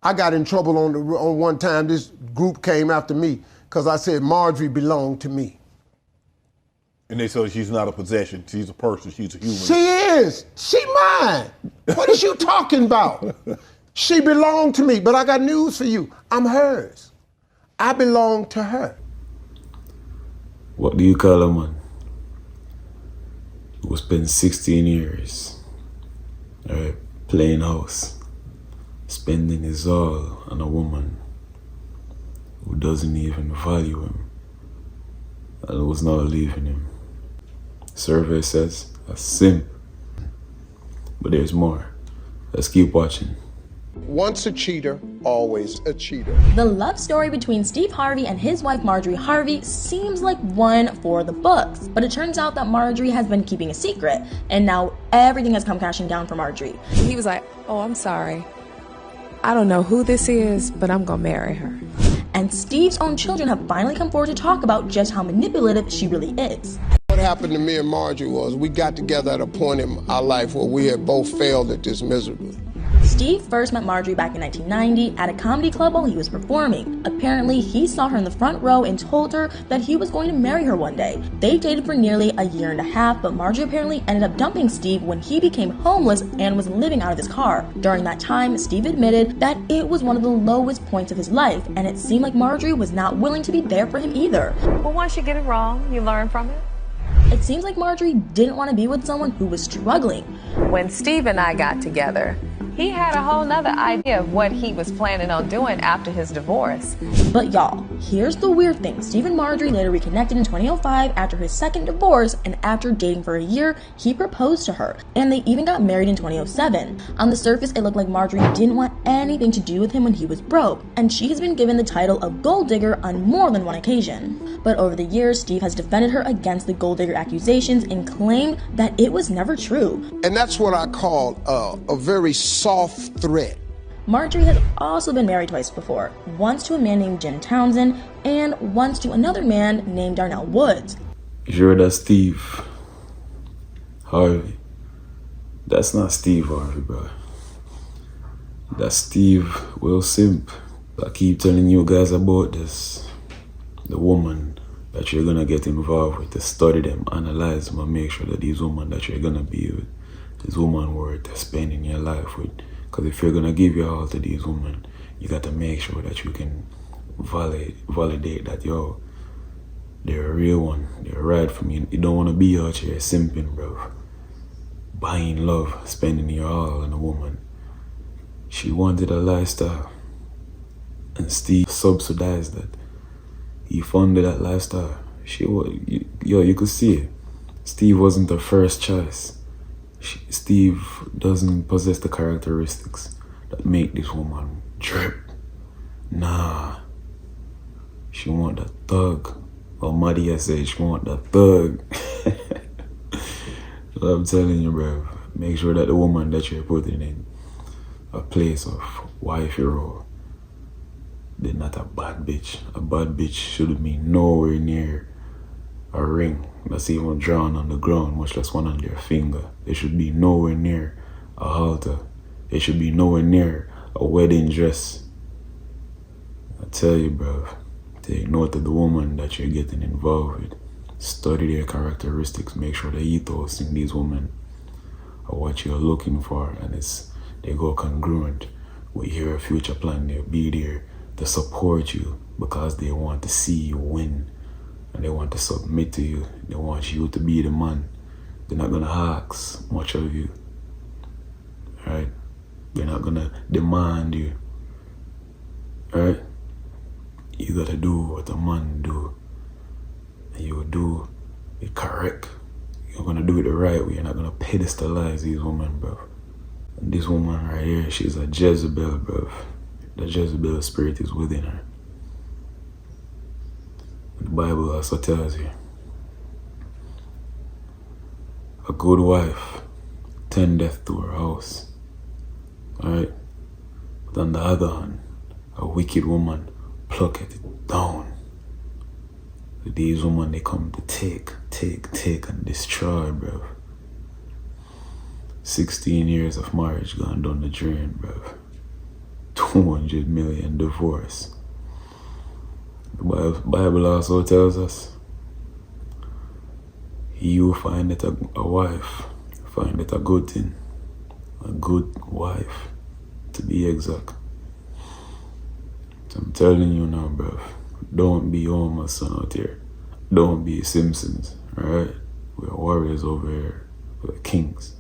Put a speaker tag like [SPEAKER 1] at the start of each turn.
[SPEAKER 1] I got in trouble on one time. This group came after me because I said Marjorie belonged to me.
[SPEAKER 2] And they said she's not a possession. She's a person. She's a human.
[SPEAKER 1] She is. She mine. What is you talking about? She belonged to me, but I got news for you. I'm hers. I belong to her.
[SPEAKER 3] What do you call a man who spent 16 years playing house, spending his all on a woman who doesn't even value him and who's not leaving him? Survey says a simp. But there's more. Let's keep watching.
[SPEAKER 1] Once a cheater, always a cheater.
[SPEAKER 4] The love story between Steve Harvey and his wife Marjorie Harvey seems like one for the books, but it turns out that Marjorie has been keeping a secret, and now everything has come crashing down for Marjorie.
[SPEAKER 5] He was like, oh, I'm sorry. I don't know who this is, but I'm gonna marry her.
[SPEAKER 4] And Steve's own children have finally come forward to talk about just how manipulative she really is.
[SPEAKER 1] What happened to me and Marjorie was we got together at a point in our life where we had both failed at this miserably.
[SPEAKER 4] Steve first met Marjorie back in 1990 at a comedy club while he was performing. Apparently, he saw her in the front row and told her that he was going to marry her one day. They dated for nearly a year and a half, but Marjorie apparently ended up dumping Steve when he became homeless and was living out of his car. During that time, Steve admitted that it was one of the lowest points of his life, and it seemed like Marjorie was not willing to be there for him either.
[SPEAKER 6] But once you get it wrong, you learn from it.
[SPEAKER 4] It seems like Marjorie didn't want to be with someone who was struggling.
[SPEAKER 6] When Steve and I got together, he had a whole nother idea of what he was planning on doing after his divorce.
[SPEAKER 4] But y'all, here's the weird thing. Steve and Marjorie later reconnected in 2005 after his second divorce, and after dating for a year, he proposed to her, and they even got married in 2007. On the surface, it looked like Marjorie didn't want anything to do with him when he was broke, and she has been given the title of gold digger on more than one occasion. But over the years, Steve has defended her against the gold digger accusations and claimed that it was never true.
[SPEAKER 1] And that's what I call a very soft threat.
[SPEAKER 4] Marjorie has also been married twice before, once to a man named Jim Townsend and once to another man named Darnell Woods.
[SPEAKER 3] You sure that's Steve Harvey? That's not Steve Harvey, bro. That's Steve Will Simp. I keep telling you guys about this. The woman that you're gonna get involved with, to study them, analyze them, and make sure that these women that you're gonna be with, these women worth spending your life with. Because if you're gonna give your all to these women, you got to make sure that you can validate that, yo, they're a real one, they're right for me. You don't want to be out here simping, bro. Buying love, spending your all on a woman. She wanted a lifestyle, and Steve subsidized that. He funded that lifestyle. You could see it. Steve wasn't the first choice. Steve doesn't possess the characteristics that make this woman drip. Nah. She want that thug. Well, Madia said she want that thug. So I'm telling you, bro, make sure that the woman that you're putting in a place of wifey role, they're not a bad bitch. A bad bitch should be nowhere near a ring that's even drawn on the ground, much less one on their finger. They should be nowhere near a halter. They should be nowhere near a wedding dress. I tell you, bro, take note of the woman that you're getting involved with. Study their characteristics. Make sure the ethos in these women are what you're looking for, and they go congruent with your future plan. They'll be there to support you because they want to see you win. And they want to submit to you. They want you to be the man. They're not gonna ask much of you. Right? They're not gonna demand you. Right? You gotta do what a man do. And you do it correct. You're gonna do it the right way. You're not gonna pedestalize these women, bro. And this woman right here, she's a Jezebel, bro. The Jezebel spirit is within her. The Bible also tells you, a good wife tendeth to her house, alright? But on the other hand, a wicked woman plucketh it down. These women, they come to take and destroy, bro. 16 years of marriage gone down the drain, bro. 2 $100 million divorce. The Bible also tells us, he who findeth a wife, findeth a good thing, a good wife, to be exact. So I'm telling you now, bruv, don't be Homer son out here. Don't be Simpsons, alright? We're warriors over here. We're kings.